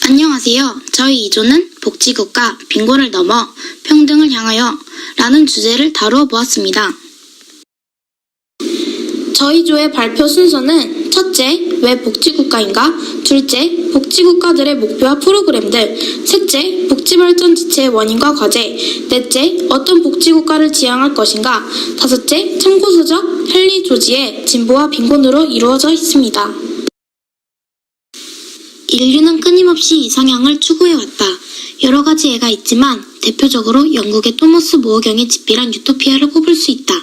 안녕하세요. 저희 2조는 복지국가 빈곤을 넘어 평등을 향하여 라는 주제를 다루어 보았습니다. 저희 조의 발표 순서는 첫째, 왜 복지국가인가? 둘째, 복지국가들의 목표와 프로그램들. 셋째, 복지발전 지체의 원인과 과제. 넷째, 어떤 복지국가를 지향할 것인가? 다섯째, 참고서적 헨리 조지의 진보와 빈곤으로 이루어져 있습니다. 인류는 끊임없이 이상향을 추구해왔다. 여러 가지 예가 있지만 대표적으로 영국의 토머스 모어경이 집필한 유토피아를 꼽을 수 있다.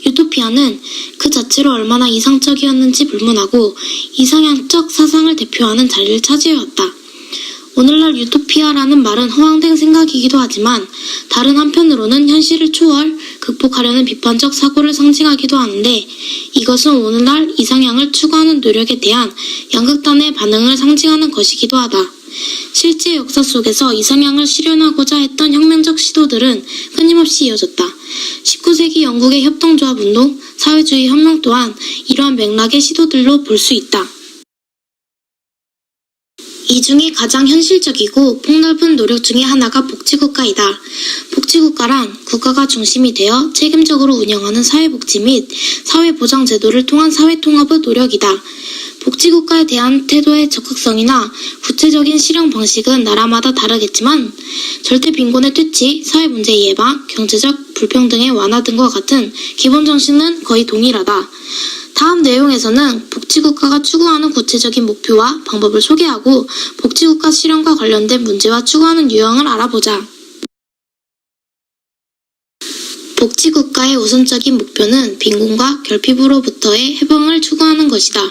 유토피아는 그 자체로 얼마나 이상적이었는지 불문하고 이상향적 사상을 대표하는 자리를 차지해왔다. 오늘날 유토피아라는 말은 허황된 생각이기도 하지만 다른 한편으로는 현실을 극복하려는 비판적 사고를 상징하기도 하는데, 이것은 오늘날 이상향을 추구하는 노력에 대한 양극단의 반응을 상징하는 것이기도 하다. 실제 역사 속에서 이상향을 실현하고자 했던 혁명적 시도들은 끊임없이 이어졌다. 19세기 영국의 협동조합운동, 사회주의 혁명 또한 이러한 맥락의 시도들로 볼 수 있다. 이 중에 가장 현실적이고 폭넓은 노력 중에 하나가 복지국가이다. 복지국가란 국가가 중심이 되어 책임적으로 운영하는 사회복지 및 사회보장제도를 통한 사회통합의 노력이다. 복지국가에 대한 태도의 적극성이나 구체적인 실행 방식은 나라마다 다르겠지만 절대 빈곤의 퇴치, 사회문제 예방, 경제적 불평등의 완화 등과 같은 기본 정신은 거의 동일하다. 다음 내용에서는 복지국가가 추구하는 구체적인 목표와 방법을 소개하고 복지국가 실현과 관련된 문제와 추구하는 유형을 알아보자. 복지국가의 우선적인 목표는 빈곤과 결핍으로부터의 해방을 추구하는 것이다.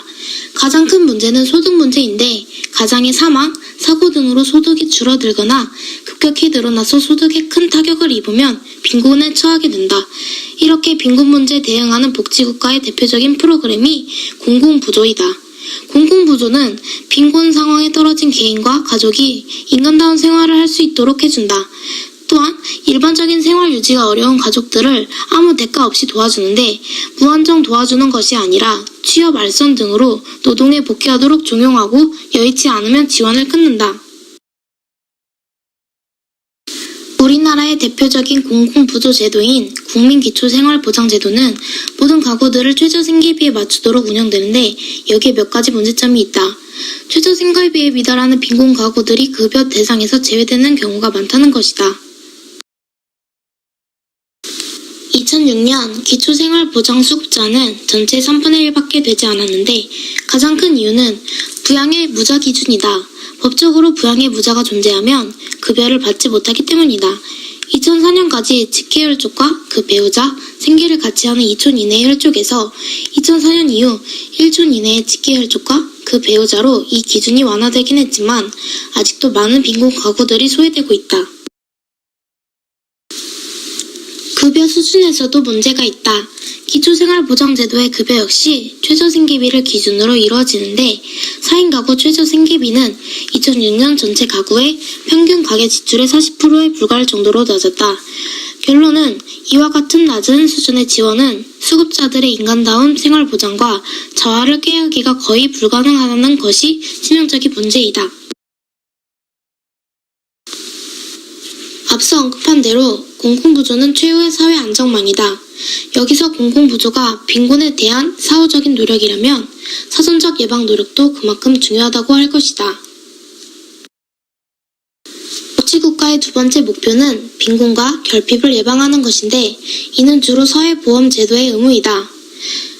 가장 큰 문제는 소득 문제인데 가장의 사망, 사고 등으로 소득이 줄어들거나 급격히 늘어나서 소득에 큰 타격을 입으면 빈곤에 처하게 된다. 이렇게 빈곤 문제에 대응하는 복지국가의 대표적인 프로그램이 공공부조이다. 공공부조는 빈곤 상황에 떨어진 개인과 가족이 인간다운 생활을 할 수 있도록 해준다. 또한 일반적인 생활 유지가 어려운 가족들을 아무 대가 없이 도와주는데 무한정 도와주는 것이 아니라 취업 알선 등으로 노동에 복귀하도록 종용하고 여의치 않으면 지원을 끊는다. 우리나라의 대표적인 공공부조 제도인 국민기초생활보장제도는 모든 가구들을 최저생계비에 맞추도록 운영되는데 여기에 몇 가지 문제점이 있다. 최저생계비에 미달하는 빈곤 가구들이 급여 대상에서 제외되는 경우가 많다는 것이다. 2006년 기초생활보장수급자는 전체의 3분의 1밖에 되지 않았는데 가장 큰 이유는 부양의 무자 기준이다. 법적으로 부양의 무자가 존재하면 급여를 받지 못하기 때문이다. 2004년까지 직계혈족과 그 배우자, 생계를 같이 하는 2촌 이내의 혈족에서 2004년 이후 1촌 이내의 직계혈족과 그 배우자로 이 기준이 완화되긴 했지만 아직도 많은 빈곤 가구들이 소외되고 있다. 급여 수준에서도 문제가 있다. 기초생활보장제도의 급여 역시 최저생계비를 기준으로 이루어지는데 4인 가구 최저생계비는 2006년 전체 가구의 평균 가계 지출의 40%에 불과할 정도로 낮았다. 결론은 이와 같은 낮은 수준의 지원은 수급자들의 인간다운 생활보장과 자활을 꾀하기가 거의 불가능하다는 것이 치명적인 문제이다. 앞서 언급한 대로 공공부조는 최후의 사회 안정망이다. 여기서 공공부조가 빈곤에 대한 사후적인 노력이라면 사전적 예방 노력도 그만큼 중요하다고 할 것이다. 복지국가의 두 번째 목표는 빈곤과 결핍을 예방하는 것인데 이는 주로 사회보험제도의 의무이다.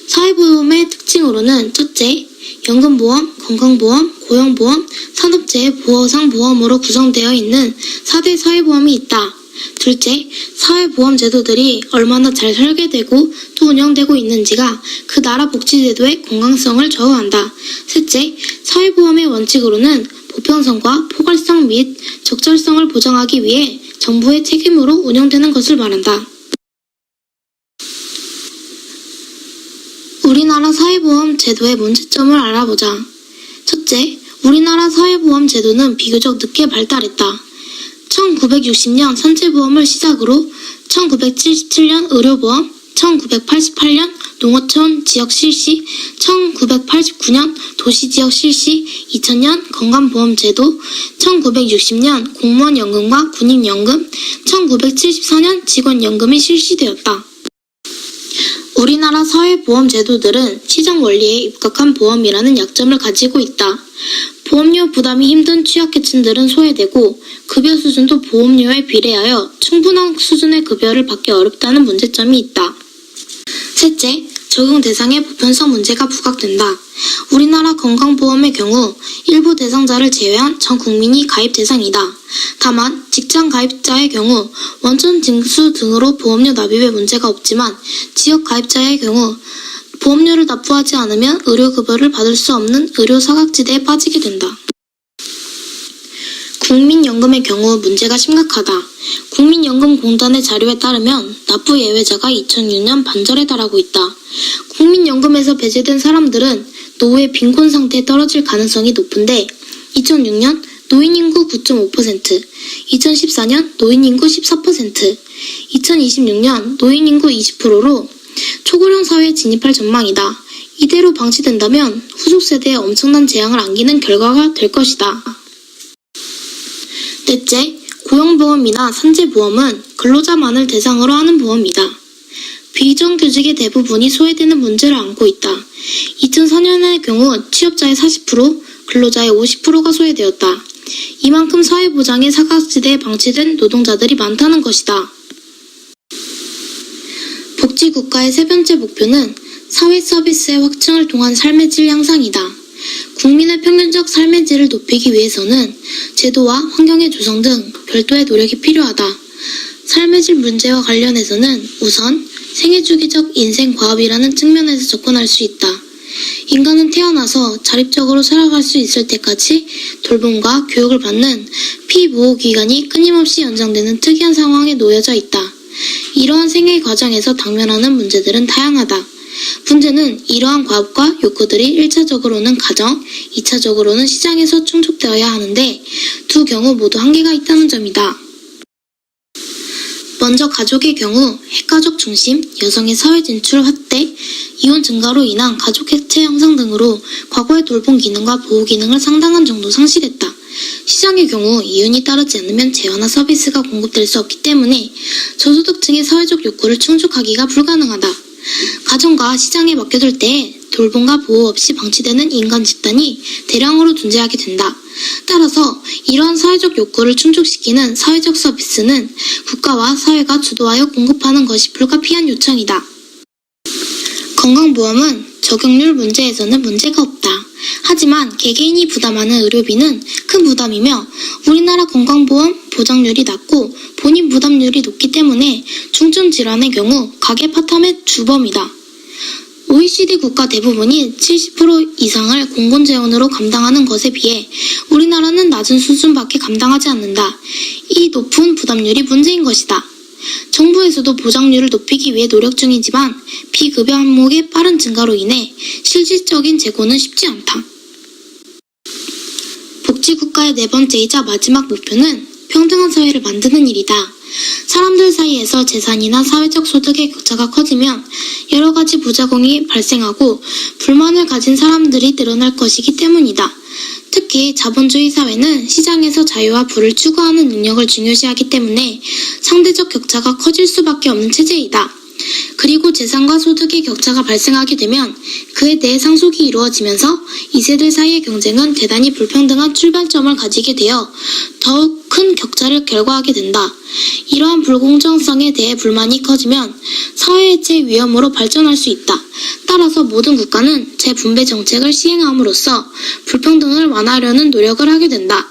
사회보험의 특징으로는 첫째, 연금보험, 건강보험, 고용보험, 산업재해 보상보험으로 구성되어 있는 4대 사회보험이 있다. 둘째, 사회보험 제도들이 얼마나 잘 설계되고 또 운영되고 있는지가 그 나라 복지제도의 건강성을 좌우한다. 셋째, 사회보험의 원칙으로는 보편성과 포괄성 및 적절성을 보장하기 위해 정부의 책임으로 운영되는 것을 말한다. 우리나라 사회보험 제도의 문제점을 알아보자. 첫째, 우리나라 사회보험 제도는 비교적 늦게 발달했다. 1960년 산재보험을 시작으로 1977년 의료보험, 1988년 농어촌 지역 실시, 1989년 도시지역 실시, 2000년 건강보험제도, 1960년 공무원연금과 군인연금, 1974년 직원연금이 실시되었다. 우리나라 사회보험제도들은 시장 원리에 입각한 보험이라는 약점을 가지고 있다. 보험료 부담이 힘든 취약계층들은 소외되고 급여 수준도 보험료에 비례하여 충분한 수준의 급여를 받기 어렵다는 문제점이 있다. 셋째, 적용 대상의 보편성 문제가 부각된다. 우리나라 건강보험의 경우 일부 대상자를 제외한 전 국민이 가입 대상이다. 다만 직장 가입자의 경우 원천 징수 등으로 보험료 납입에 문제가 없지만 지역 가입자의 경우 보험료를 납부하지 않으면 의료급여를 받을 수 없는 의료 사각지대에 빠지게 된다. 국민연금의 경우 문제가 심각하다. 국민연금공단의 자료에 따르면 납부 예외자가 2006년 반절에 달하고 있다. 국민연금에서 배제된 사람들은 노후의 빈곤 상태에 떨어질 가능성이 높은데 2006년 노인인구 9.5%, 2014년 노인인구 14%, 2026년 노인인구 20%로 초고령 사회에 진입할 전망이다. 이대로 방치된다면 후속 세대에 엄청난 재앙을 안기는 결과가 될 것이다. 넷째, 고용보험이나 산재보험은 근로자만을 대상으로 하는 보험이다. 비정규직의 대부분이 소외되는 문제를 안고 있다. 2004년의 경우 취업자의 40%, 근로자의 50%가 소외되었다. 이만큼 사회보장의 사각지대에 방치된 노동자들이 많다는 것이다. 복지국가의 세 번째 목표는 사회 서비스의 확충을 통한 삶의 질 향상이다. 국민의 평균적 삶의 질을 높이기 위해서는 제도와 환경의 조성 등 별도의 노력이 필요하다. 삶의 질 문제와 관련해서는 우선 생애주기적 인생과업이라는 측면에서 접근할 수 있다. 인간은 태어나서 자립적으로 살아갈 수 있을 때까지 돌봄과 교육을 받는 피보호기간이 끊임없이 연장되는 특이한 상황에 놓여져 있다. 이러한 생애 과정에서 당면하는 문제들은 다양하다. 문제는 이러한 과업과 욕구들이 1차적으로는 가정, 2차적으로는 시장에서 충족되어야 하는데 두 경우 모두 한계가 있다는 점이다. 먼저 가족의 경우 핵가족 중심, 여성의 사회 진출 확대, 이혼 증가로 인한 가족 해체 형성 등으로 과거의 돌봄 기능과 보호 기능을 상당한 정도 상실했다. 시장의 경우 이윤이 따르지 않으면 재화나 서비스가 공급될 수 없기 때문에 저소득층의 사회적 욕구를 충족하기가 불가능하다. 가정과 시장에 맡겨둘 때 돌봄과 보호 없이 방치되는 인간 집단이 대량으로 존재하게 된다. 따라서 이러한 사회적 욕구를 충족시키는 사회적 서비스는 국가와 사회가 주도하여 공급하는 것이 불가피한 요청이다. 건강보험은 적용률 문제에서는 문제가 없다. 하지만 개개인이 부담하는 의료비는 큰 부담이며 우리나라 건강보험 보장률이 낮고 본인 부담률이 높기 때문에 중증 질환의 경우 가계 파탄의 주범이다. OECD 국가 대부분이 70% 이상을 공공재원으로 감당하는 것에 비해 우리나라는 낮은 수준밖에 감당하지 않는다. 이 높은 부담률이 문제인 것이다. 정부에서도 보장률을 높이기 위해 노력 중이지만 비급여 항목의 빠른 증가로 인해 실질적인 재고는 쉽지 않다. 복지국가의 네 번째이자 마지막 목표는 평등한 사회를 만드는 일이다. 사람들 사이에서 재산이나 사회적 소득의 격차가 커지면 여러 가지 부작용이 발생하고 불만을 가진 사람들이 늘어날 것이기 때문이다. 특히 자본주의 사회는 시장에서 자유와 부를 추구하는 능력을 중요시하기 때문에 상대적 격차가 커질 수밖에 없는 체제이다. 그리고 재산과 소득의 격차가 발생하게 되면 그에 대해 상속이 이루어지면서 2세대 사이의 경쟁은 대단히 불평등한 출발점을 가지게 되어 더욱 큰 격차를 결과하게 된다. 이러한 불공정성에 대해 불만이 커지면 사회해체 위험으로 발전할 수 있다. 따라서 모든 국가는 재분배 정책을 시행함으로써 불평등을 완화하려는 노력을 하게 된다.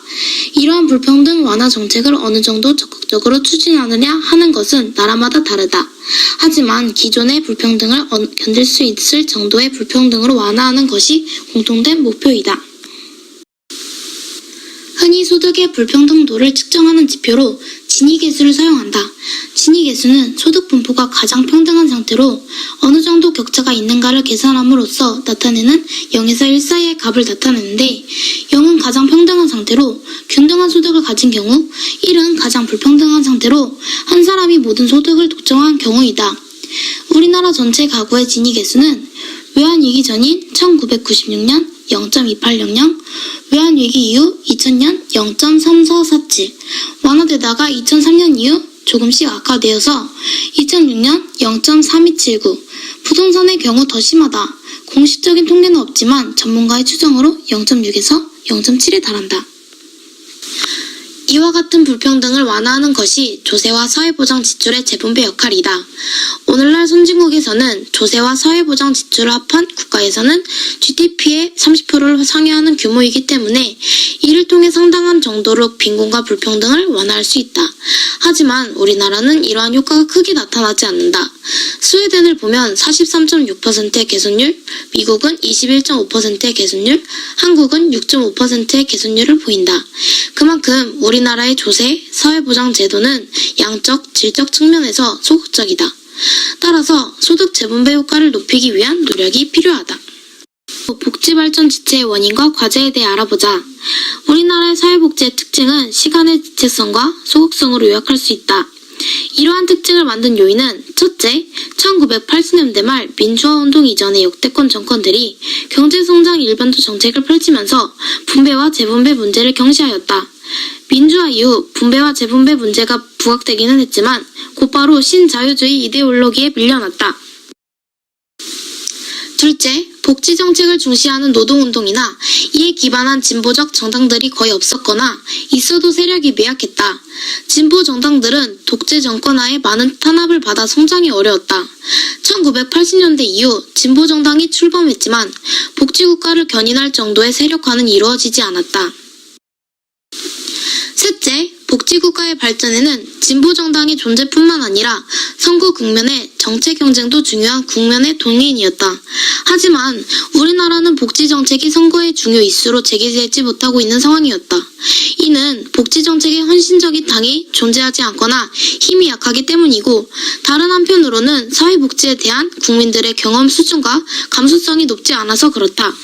이러한 불평등 완화 정책을 어느 정도 적극적으로 추진하느냐 하는 것은 나라마다 다르다. 하지만 기존의 불평등을 견딜 수 있을 정도의 불평등으로 완화하는 것이 공통된 목표이다. 흔히 소득의 불평등도를 측정하는 지표로 지니계수를 사용한다. 지니계수는 소득 분포가 가장 평등한 상태로 어느 정도 격차가 있는가를 계산함으로써 나타내는 0에서 1 사이의 값을 나타내는데 0은 가장 평등한 상태로 균등한 소득을 가진 경우 1은 가장 불평등한 상태로 한 사람이 모든 소득을 독점한 경우이다. 우리나라 전체 가구의 진위 개수는 외환위기 전인 1996년 0.2800, 외환위기 이후 2000년 0.3447, 완화되다가 2003년 이후 조금씩 악화되어서 2006년 0.3279, 부동산의 경우 더 심하다. 공식적인 통계는 없지만 전문가의 추정으로 0.6에서 0.7에 달한다. 이와 같은 불평등을 완화하는 것이 조세와 사회보장 지출의 재분배 역할이다. 오늘날 선진국에서는 조세와 사회보장 지출을 합한 국가에서는 GDP의 30%를 상회하는 규모이기 때문에 이를 통해 상당한 정도로 빈곤과 불평등을 완화할 수 있다. 하지만 우리나라는 이러한 효과가 크게 나타나지 않는다. 스웨덴을 보면 43.6%의 개선율, 미국은 21.5%의 개선율, 한국은 6.5%의 개선율을 보인다. 그만큼 우리나라의 조세, 사회보장 제도는 양적, 질적 측면에서 소극적이다. 따라서 소득 재분배 효과를 높이기 위한 노력이 필요하다. 복지발전 지체의 원인과 과제에 대해 알아보자. 우리나라의 사회복지의 특징은 시간의 지체성과 소극성으로 요약할 수 있다. 이러한 특징을 만든 요인은 첫째, 1980년대 말 민주화운동 이전의 역대권 정권들이 경제성장 일반도 정책을 펼치면서 분배와 재분배 문제를 경시하였다. 민주화 이후 분배와 재분배 문제가 부각되기는 했지만 곧바로 신자유주의 이데올로기에 밀려났다. 둘째, 복지정책을 중시하는 노동운동이나 이에 기반한 진보적 정당들이 거의 없었거나 있어도 세력이 미약했다. 진보 정당들은 독재 정권 하에 많은 탄압을 받아 성장이 어려웠다. 1980년대 이후 진보 정당이 출범했지만 복지국가를 견인할 정도의 세력화는 이루어지지 않았다. 셋째, 복지국가의 발전에는 진보정당의 존재뿐만 아니라 선거 국면의 정책 경쟁도 중요한 국면의 동인이었다. 하지만 우리나라는 복지정책이 선거의 중요 이슈로 제기되지 못하고 있는 상황이었다. 이는 복지정책의 헌신적인 당이 존재하지 않거나 힘이 약하기 때문이고, 다른 한편으로는 사회복지에 대한 국민들의 경험 수준과 감수성이 높지 않아서 그렇다.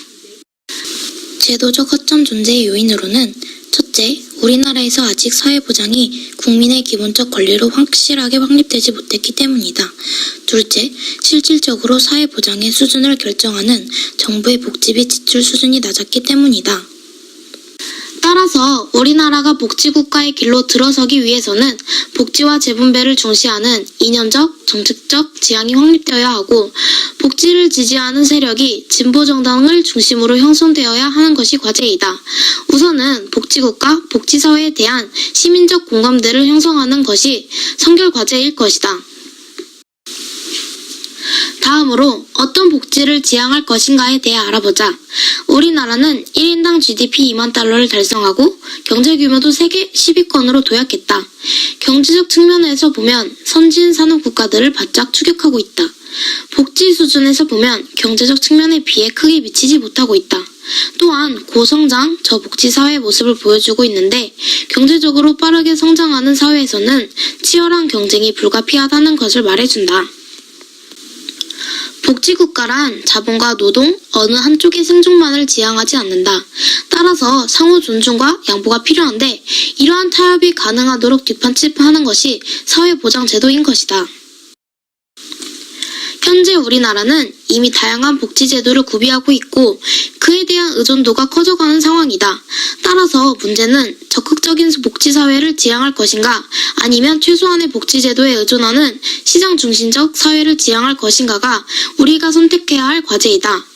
제도적 허점 존재의 요인으로는 첫째, 우리나라에서 아직 사회보장이 국민의 기본적 권리로 확실하게 확립되지 못했기 때문이다. 둘째, 실질적으로 사회보장의 수준을 결정하는 정부의 복지비 지출 수준이 낮았기 때문이다. 따라서 우리나라가 복지국가의 길로 들어서기 위해서는 복지와 재분배를 중시하는 이념적, 정책적 지향이 확립되어야 하고, 복지를 지지하는 세력이 진보정당을 중심으로 형성되어야 하는 것이 과제이다. 우선은 복지국가, 복지사회에 대한 시민적 공감대를 형성하는 것이 선결 과제일 것이다. 다음으로 어떤 복지를 지향할 것인가에 대해 알아보자. 우리나라는 1인당 GDP 2만 달러를 달성하고 경제 규모도 세계 10위권으로 도약했다. 경제적 측면에서 보면 선진 산업 국가들을 바짝 추격하고 있다. 복지 수준에서 보면 경제적 측면에 비해 크게 미치지 못하고 있다. 또한 고성장, 저복지 사회의 모습을 보여주고 있는데, 경제적으로 빠르게 성장하는 사회에서는 치열한 경쟁이 불가피하다는 것을 말해준다. 복지국가란 자본과 노동 어느 한쪽의 생존만을 지향하지 않는다. 따라서 상호 존중과 양보가 필요한데, 이러한 타협이 가능하도록 뒷받침하는 것이 사회보장 제도인 것이다. 현재 우리나라는 이미 다양한 복지제도를 구비하고 있고 그에 대한 의존도가 커져가는 상황이다. 따라서 문제는 적극적인 복지사회를 지향할 것인가, 아니면 최소한의 복지제도에 의존하는 시장 중심적 사회를 지향할 것인가가 우리가 선택해야 할 과제이다.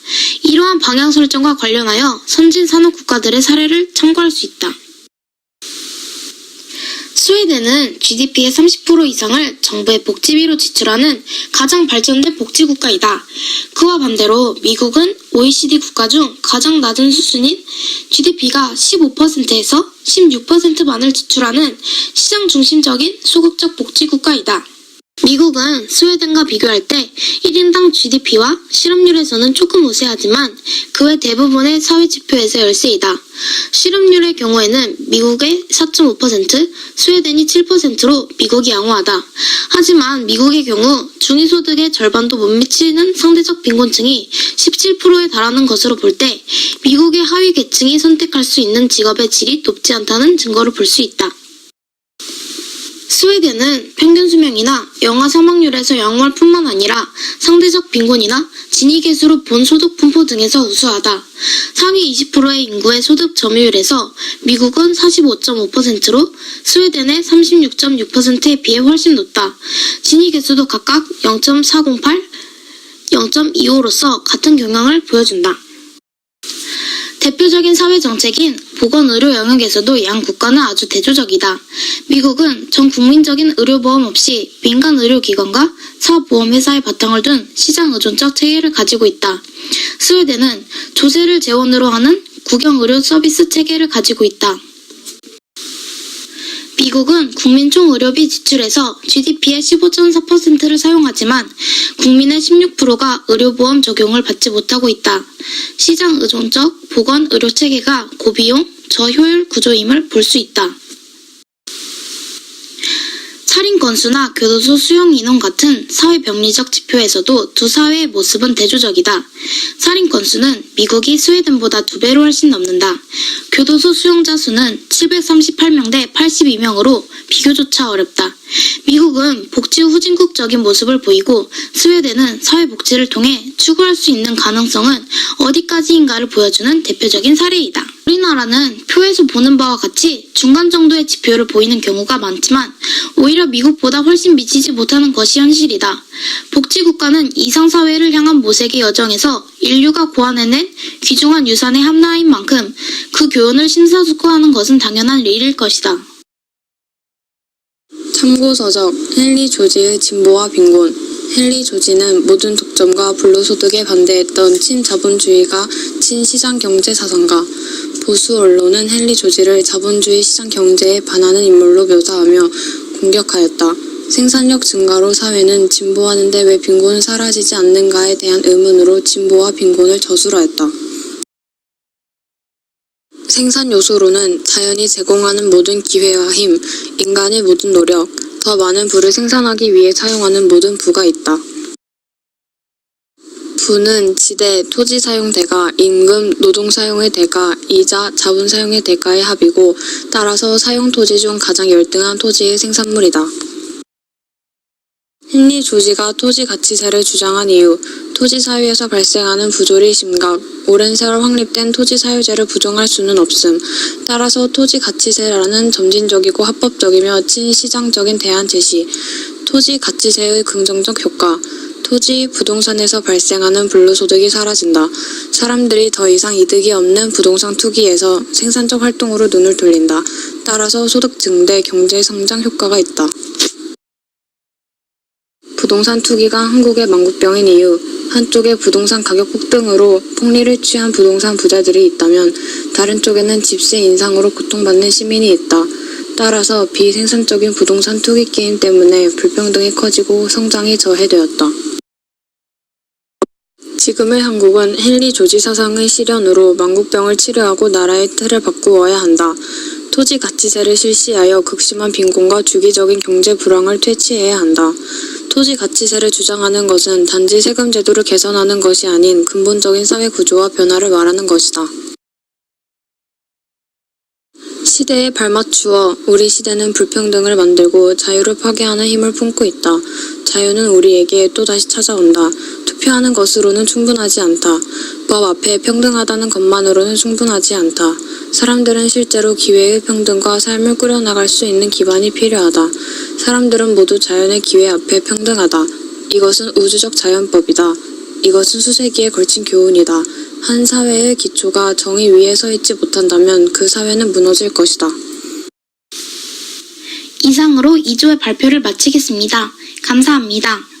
이러한 방향 설정과 관련하여 선진 산업 국가들의 사례를 참고할 수 있다. 스웨덴은 GDP의 30% 이상을 정부의 복지비로 지출하는 가장 발전된 복지국가이다. 그와 반대로 미국은 OECD 국가 중 가장 낮은 수준인 GDP가 15%에서 16%만을 지출하는 시장 중심적인 소극적 복지국가이다. 미국은 스웨덴과 비교할 때 1인당 GDP와 실업률에서는 조금 우세하지만 그 외 대부분의 사회 지표에서 열세이다. 실업률의 경우에는 미국의 4.5%, 스웨덴이 7%로 미국이 양호하다. 하지만 미국의 경우 중위소득의 절반도 못 미치는 상대적 빈곤층이 17%에 달하는 것으로 볼 때 미국의 하위 계층이 선택할 수 있는 직업의 질이 높지 않다는 증거를 볼 수 있다. 스웨덴은 평균 수명이나 영아 사망률에서 영월뿐만 아니라 상대적 빈곤이나 진위 계수로 본 소득 분포 등에서 우수하다. 상위 20%의 인구의 소득 점유율에서 미국은 45.5%로 스웨덴의 36.6%에 비해 훨씬 높다. 진위 계수도 각각 0.408, 0.25로서 같은 경향을 보여준다. 대표적인 사회 정책인 보건의료 영역에서도 양 국가는 아주 대조적이다. 미국은 전 국민적인 의료보험 없이 민간 의료기관과 사보험회사의 바탕을 둔 시장 의존적 체계를 가지고 있다. 스웨덴은 조세를 재원으로 하는 국영의료 서비스 체계를 가지고 있다. 미국은 국민 총 의료비 지출에서 GDP의 15.4%를 사용하지만 국민의 16%가 의료보험 적용을 받지 못하고 있다. 시장 의존적 보건 의료 체계가 고비용, 저효율 구조임을 볼 수 있다. 살인 건수나 교도소 수용 인원 같은 사회 병리적 지표에서도 두 사회의 모습은 대조적이다. 살인 건수는 미국이 스웨덴보다 2배로 훨씬 넘는다. 교도소 수용자 수는 738명 대 82명으로 비교조차 어렵다. 미국은 복지 후진국적인 모습을 보이고 스웨덴은 사회복지를 통해 추구할 수 있는 가능성은 어디까지인가를 보여주는 대표적인 사례이다. 우리나라는 표에서 보는 바와 같이 중간 정도의 지표를 보이는 경우가 많지만 오히려 미국보다 훨씬 미치지 못하는 것이 현실이다. 복지국가는 이상사회를 향한 모색의 여정에서 인류가 고안해낸 귀중한 유산의 하나인 만큼 그 교훈을 심사숙고하는 것은 당연한 일일 것이다. 참고서적 헨리 조지의 진보와 빈곤. 헨리 조지는 모든 독점과 불로소득에 반대했던 친자본주의가 친시장경제 사상가. 보수 언론은 헨리 조지를 자본주의 시장경제에 반하는 인물로 묘사하며 공격하였다. 생산력 증가로 사회는 진보하는데 왜 빈곤은 사라지지 않는가에 대한 의문으로 진보와 빈곤을 저술하였다. 생산 요소로는 자연이 제공하는 모든 기회와 힘, 인간의 모든 노력, 더 많은 부를 생산하기 위해 사용하는 모든 부가 있다. 부는 지대, 토지 사용 대가, 임금, 노동 사용의 대가, 이자, 자본 사용의 대가의 합이고 따라서 사용 토지 중 가장 열등한 토지의 생산물이다. 헨리 조지가 토지 가치세를 주장한 이유. 토지 사유에서 발생하는 부조리 심각, 오랜 세월 확립된 토지 사유제를 부정할 수는 없음. 따라서 토지 가치세라는 점진적이고 합법적이며 친시장적인 대안 제시. 토지 가치세의 긍정적 효과. 토지, 부동산에서 발생하는 불로소득이 사라진다. 사람들이 더 이상 이득이 없는 부동산 투기에서 생산적 활동으로 눈을 돌린다. 따라서 소득 증대, 경제 성장 효과가 있다. 부동산 투기가 한국의 망국병인 이유. 한쪽에 부동산 가격 폭등으로 폭리를 취한 부동산 부자들이 있다면 다른 쪽에는 집세 인상으로 고통받는 시민이 있다. 따라서 비생산적인 부동산 투기 게임 때문에 불평등이 커지고 성장이 저해되었다. 지금의 한국은 헨리 조지 사상의 실현으로 망국병을 치료하고 나라의 틀을 바꾸어야 한다. 토지 가치세를 실시하여 극심한 빈곤과 주기적인 경제 불황을 퇴치해야 한다. 토지 가치세를 주장하는 것은 단지 세금 제도를 개선하는 것이 아닌 근본적인 사회 구조와 변화를 말하는 것이다. 시대에 발맞추어 우리 시대는 불평등을 만들고 자유를 파괴하는 힘을 품고 있다. 자유는 우리에게 또다시 찾아온다. 투표하는 것으로는 충분하지 않다. 법 앞에 평등하다는 것만으로는 충분하지 않다. 사람들은 실제로 기회의 평등과 삶을 꾸려나갈 수 있는 기반이 필요하다. 사람들은 모두 자연의 기회 앞에 평등하다. 이것은 우주적 자연법이다. 이것은 수세기에 걸친 교훈이다. 한 사회의 기초가 정의 위에 서 있지 못한다면 그 사회는 무너질 것이다. 이상으로 2조의 발표를 마치겠습니다. 감사합니다.